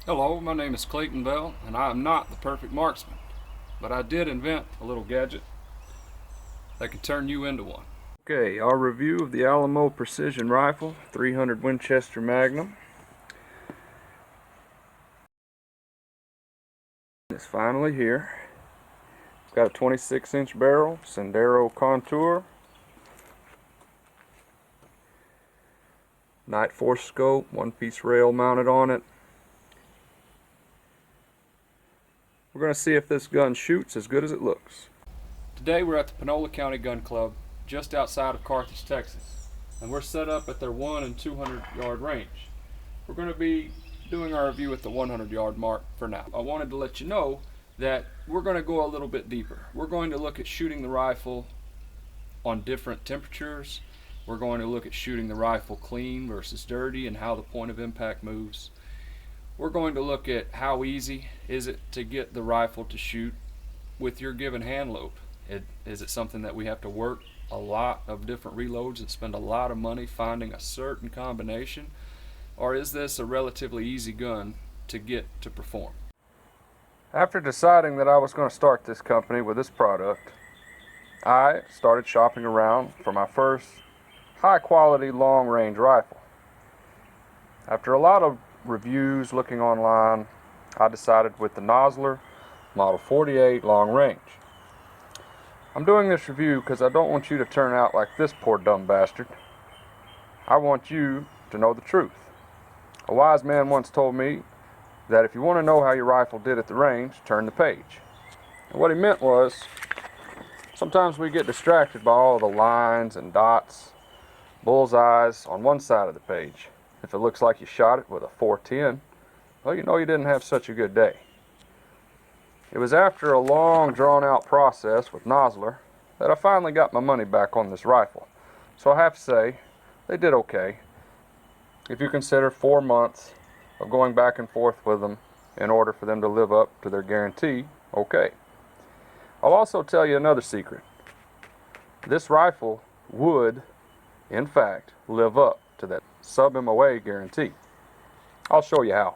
Hello, my name is Clayton Bell, and I am not the perfect marksman, but I did invent a little gadget that can turn you into one. Okay, our review of the Alamo Precision Rifle 300 Winchester Magnum is finally here. It's got a 26-inch barrel, Sendero contour, Night Force scope, one-piece rail mounted on it. We're going to see if this gun shoots as good as it looks. Today we're at the Panola County Gun Club just outside of Carthage, Texas, and we're set up at their 1 and 200 yard range. We're going to be doing our review at the 100 yard mark for now. I wanted to let you know that we're going to go a little bit deeper. We're going to look at shooting the rifle on different temperatures. We're going to look at shooting the rifle clean versus dirty and how the point of impact moves. We're going to look at how easy is it to get the rifle to shoot with your given hand load. Is it something that we have to work a lot of different reloads and spend a lot of money finding a certain combination? Or is this a relatively easy gun to get to perform? After deciding that I was going to start this company with this product, I started shopping around for my first high quality long range rifle. After a lot of reviews looking online, I decided with the Nosler Model 48 long range. I'm doing this review because I don't want you to turn out like this poor dumb bastard. I want you to know the truth. A wise man once told me that if you want to know how your rifle did at the range, turn the page. And what he meant was, sometimes we get distracted by all the lines and dots, bullseyes on one side of the page. If it looks like you shot it with a 410, well, you know you didn't have such a good day. It was after a long, drawn-out process with Nosler that I finally got my money back on this rifle. So I have to say, they did okay. If you consider 4 months of going back and forth with them in order for them to live up to their guarantee, okay. I'll also tell you another secret. This rifle would, in fact, live up to that sub-MOA guarantee. I'll show you how.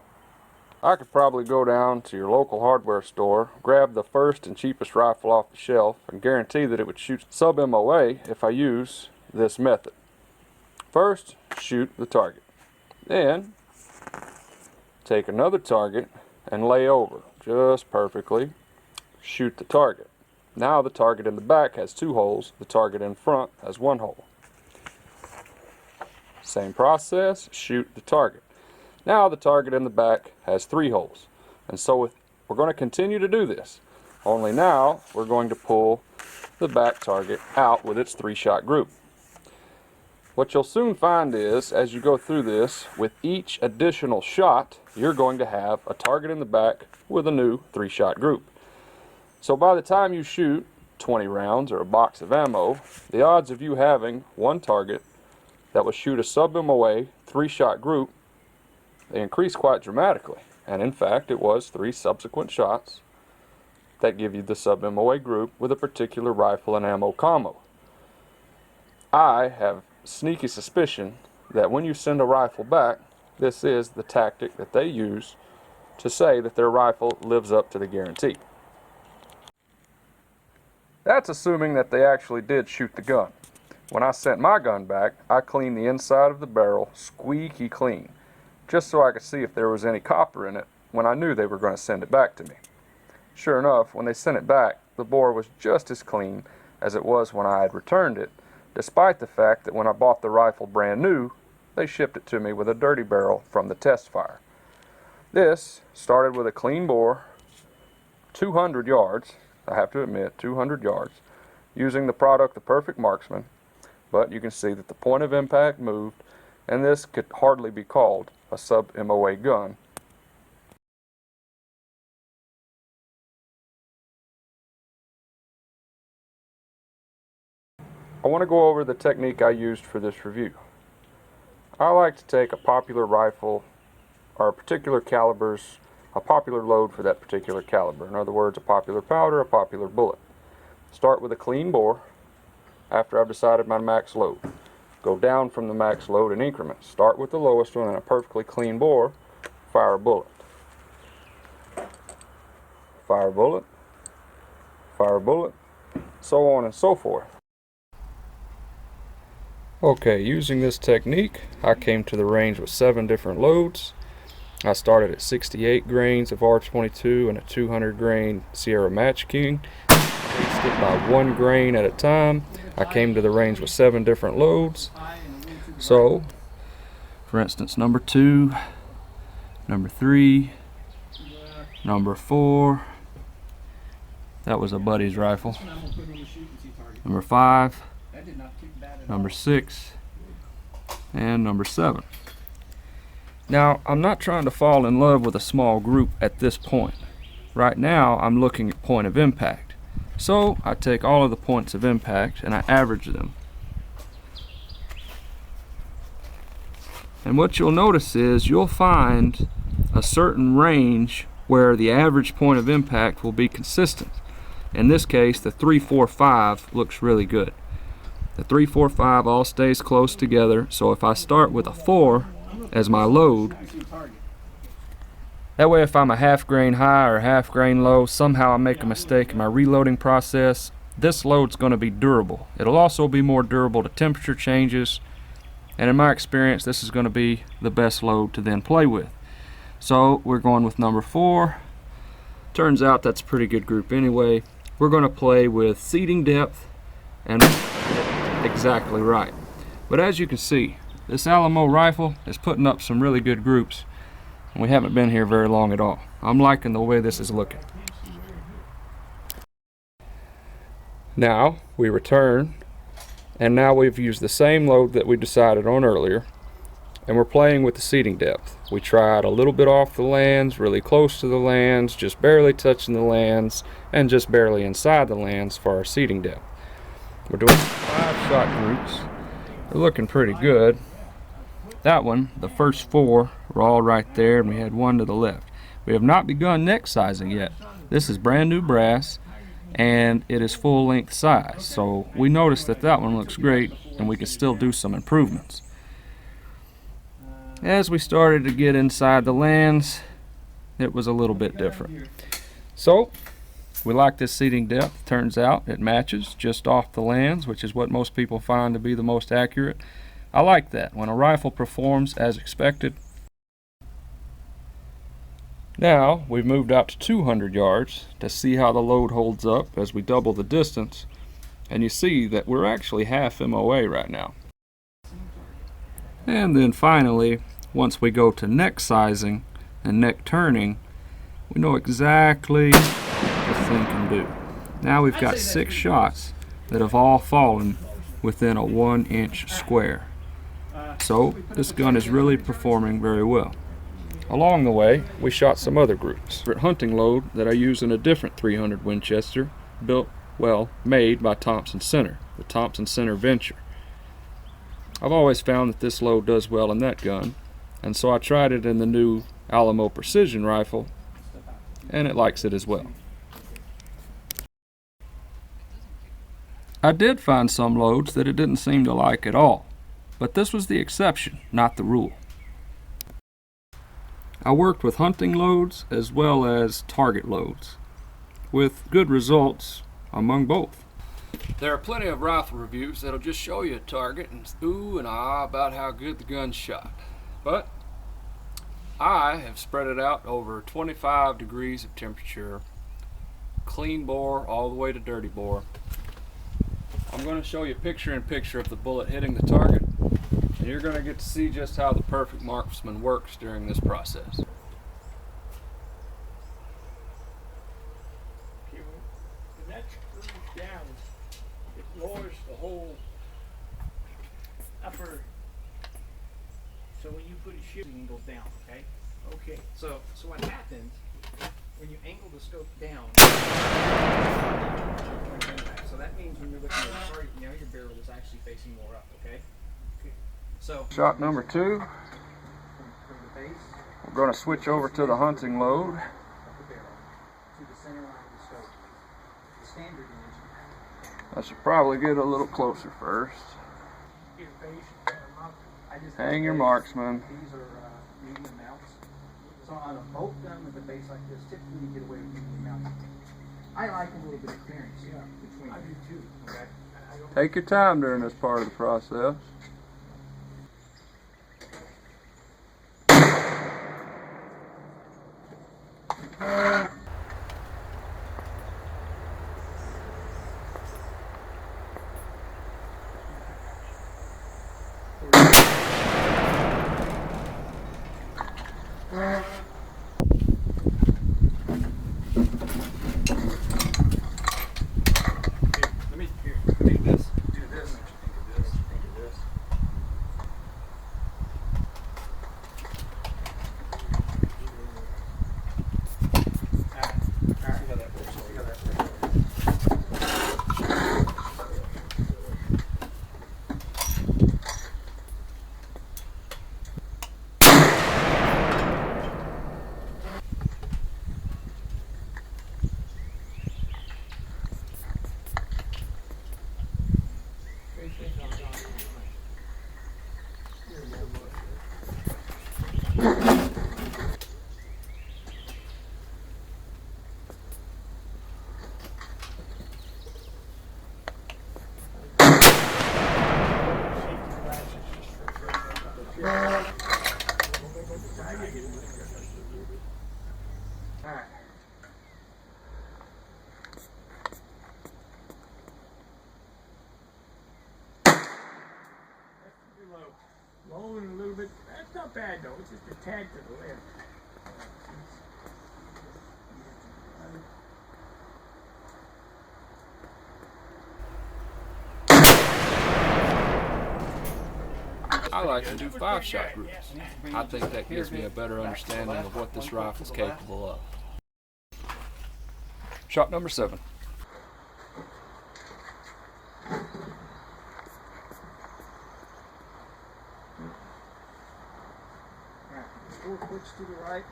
I could probably go down to your local hardware store, grab the first and cheapest rifle off the shelf, and guarantee that it would shoot sub-MOA if I use this method. First, shoot the target. Then, take another target and lay over, just perfectly. Shoot the target. Now the target in the back has 2 holes, the target in front has 1 hole. Same process, shoot the target. Now the target in the back has 3 holes. And so we're going to continue to do this. Only now we're going to pull the back target out with its 3-shot group. What you'll soon find is, as you go through this, with each additional shot, you're going to have a target in the back with a new 3-shot group. So by the time you shoot 20 rounds or a box of ammo, the odds of you having one target that will shoot a sub-MOA 3-shot group, they increase quite dramatically. And in fact, it was 3 subsequent shots that give you the sub-MOA group with a particular rifle and ammo combo. I have sneaky suspicion that when you send a rifle back, this is the tactic that they use to say that their rifle lives up to the guarantee. That's assuming that they actually did shoot the gun. When I sent my gun back, I cleaned the inside of the barrel squeaky clean, just so I could see if there was any copper in it when I knew they were going to send it back to me. Sure enough, when they sent it back, the bore was just as clean as it was when I had returned it, despite the fact that when I bought the rifle brand new, they shipped it to me with a dirty barrel from the test fire. This started with a clean bore, 200 yards, I have to admit, 200 yards, using the product, the Perfect Marksman, but you can see that the point of impact moved, and this could hardly be called a sub-MOA gun. I want to go over the technique I used for this review. I like to take a popular rifle, or a particular caliber's, a popular load for that particular caliber. In other words, a popular powder, a popular bullet. Start with a clean bore after I've decided my max load. Go down from the max load in increments. Start with the lowest one and a perfectly clean bore, fire a bullet. fire bullet, so on and so forth. Okay, using this technique, I came to the range with 7 different loads. I started at 68 grains of R22 and a 200 grain Sierra Match King. Increased it by 1 grain at a time. I came to the range with 7 different loads. So, for instance, number 2, number 3, number 4, that was a buddy's rifle, number 5, number 6, and number 7. Now, I'm not trying to fall in love with a small group at this point. Right now, I'm looking at point of impact. So, I take all of the points of impact and I average them. And what you'll notice is you'll find a certain range where the average point of impact will be consistent. In this case, the 3-4-5 looks really good. The 3-4-5 all stays close together, so if I start with a 4 as my load, that way if I'm a half grain high or half grain low, somehow I make a mistake in my reloading process, this load's going to be durable. It'll also be more durable to temperature changes, and in my experience this is going to be the best load to then play with. So we're going with number 4. Turns out that's a pretty good group anyway. We're going to play with seating depth and exactly right. But as you can see, this Alamo rifle is putting up some really good groups, and we haven't been here very long at all. I'm liking the way this is looking. Now we return, and now we've used the same load that we decided on earlier, and we're playing with the seating depth. We tried a little bit off the lands, really close to the lands, just barely touching the lands, and just barely inside the lands for our seating depth. We're doing 5 shot groups. They're looking pretty good. That one, the first 4, were all right there, and we had 1 to the left. We have not begun neck sizing yet. This is brand new brass, and it is full length size. So we noticed that that one looks great, and we can still do some improvements. As we started to get inside the lands, it was a little bit different. So we like this seating depth. Turns out it matches just off the lands, which is what most people find to be the most accurate. I like that when a rifle performs as expected. Now we've moved out to 200 yards to see how the load holds up as we double the distance, and you see that we're actually half MOA right now. And then finally, once we go to neck sizing and neck turning, we know exactly what the thing can do. Now we've got 6 shots that have all fallen within a 1-inch square. So this gun is really performing very well. Along the way, we shot some other groups. Hunting load that I use in a different 300 Winchester, made by Thompson Center, the Thompson Center Venture. I've always found that this load does well in that gun, and so I tried it in the new Alamo Precision Rifle, and it likes it as well. I did find some loads that it didn't seem to like at all, but this was the exception, not the rule. I worked with hunting loads as well as target loads, with good results among both. There are plenty of rifle reviews that'll just show you a target and ooh and ah about how good the gun's shot. But I have spread it out over 25 degrees of temperature, clean bore all the way to dirty bore. I'm going to show you picture in picture of the bullet hitting the target, and you're going to get to see just how the Perfect Marksman works during this process. When that screws down, it lowers the whole upper. So when you put a ship, it goes down. Okay. Okay. So what happens when you angle the scope down? So that means when you're looking at the target, now your barrel is actually facing more up. Okay. So Shot number 2. We're going to switch over to the hunting load. I should probably get a little closer first. Hang your marksman. These are medium mounts. So on a bolt gun with a base like this, typically you get away with medium mounts. I like a little bit of clearance between. I do too. Okay. Take your time during this part of the process. Low and a little bit. That's not bad though. It's just a tad to the left. I like to do 5-shot groups. I think that gives me a better understanding of what this rifle is capable of. Shot number 7. Alright, 4 clicks to the right.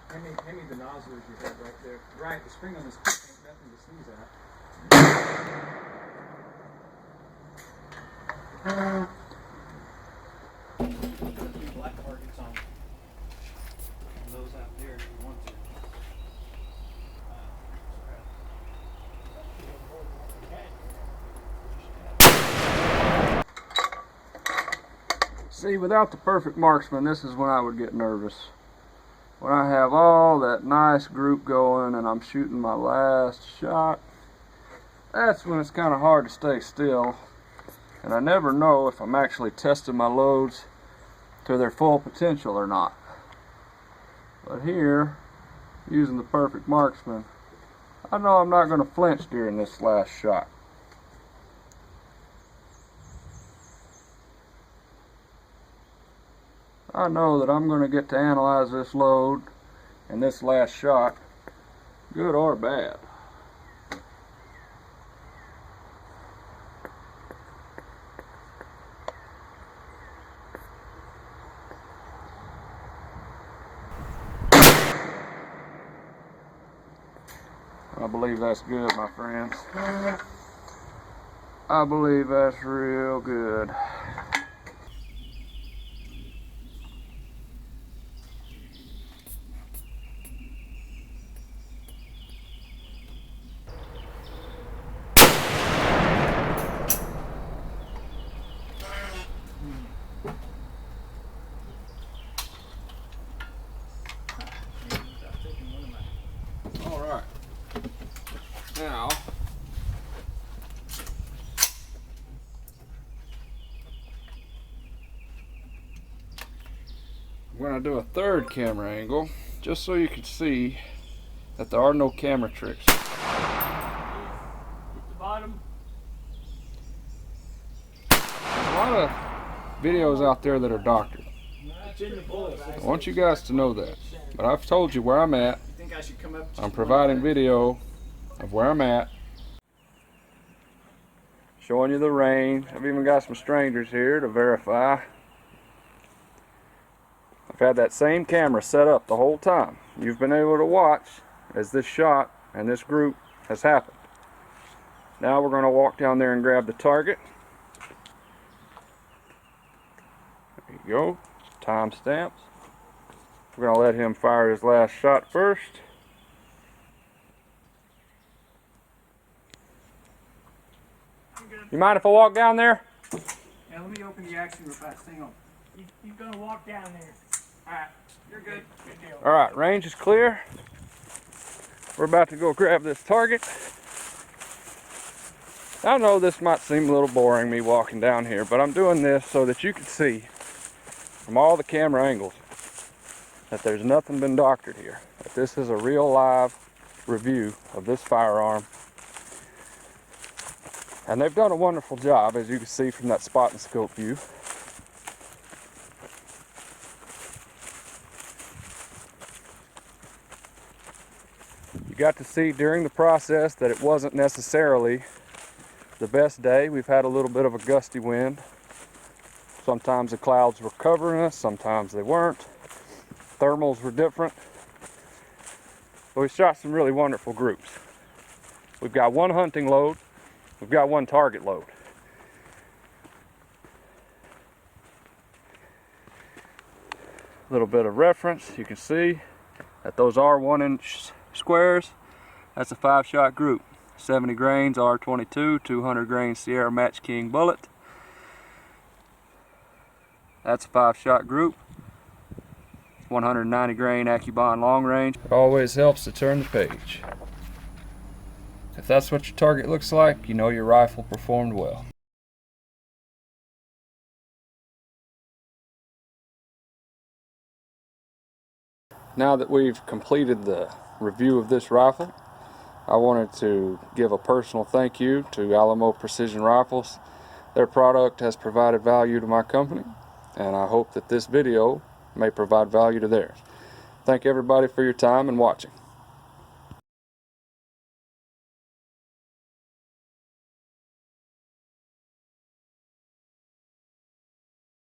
Hand me the nozzlers you have right there. Right, the spring on this clip ain't nothing to sneeze at. Black targets on those out there if you want to. See, without the Perfect Marksman, this is when I would get nervous. When I have all that nice group going and I'm shooting my last shot, that's when it's kind of hard to stay still. And I never know if I'm actually testing my loads to their full potential or not. But here, using the Perfect Marksman, I know I'm not going to flinch during this last shot. I know that I'm going to get to analyze this load and this last shot, good or bad. I believe that's good, my friends. I believe that's real good. All right. Now, I'm going to do a third camera angle just so you can see that there are no camera tricks. The bottom. There's a lot of videos out there that are doctored. It's in the bullet. I want you guys to know that. But I've told you where I'm at. I think I should come up. I'm providing video of where I'm at. Showing you the range. I've even got some strangers here to verify. I've had that same camera set up the whole time. You've been able to watch as this shot and this group has happened. Now we're going to walk down there and grab the target. There you go. Time stamps. We're gonna let him fire his last shot first. You mind if I walk down there? Now let me open the action real fast. Hang on. You're gonna walk down there. Alright, you're good. Good deal. Alright, range is clear. We're about to go grab this target. I know this might seem a little boring, me walking down here, but I'm doing this so that you can see from all the camera angles that there's nothing been doctored here. That this is a real live review of this firearm. And they've done a wonderful job, as you can see from that spot and scope view. You got to see during the process that it wasn't necessarily the best day. We've had a little bit of a gusty wind. Sometimes the clouds were covering us, sometimes they weren't. Thermals were different. But we shot some really wonderful groups. We've got one hunting load, we've got one target load. A little bit of reference, you can see that those are 1-inch squares. That's a 5-shot group. 70 grains R22, 200 grains Sierra Match King bullet. That's a 5-shot group. 190 grain AccuBond long range. It always helps to turn the page. If that's what your target looks like, you know your rifle performed well. Now that we've completed the review of this rifle, I wanted to give a personal thank you to Alamo Precision Rifles. Their product has provided value to my company, and I hope that this video may provide value to theirs. Thank everybody for your time and watching.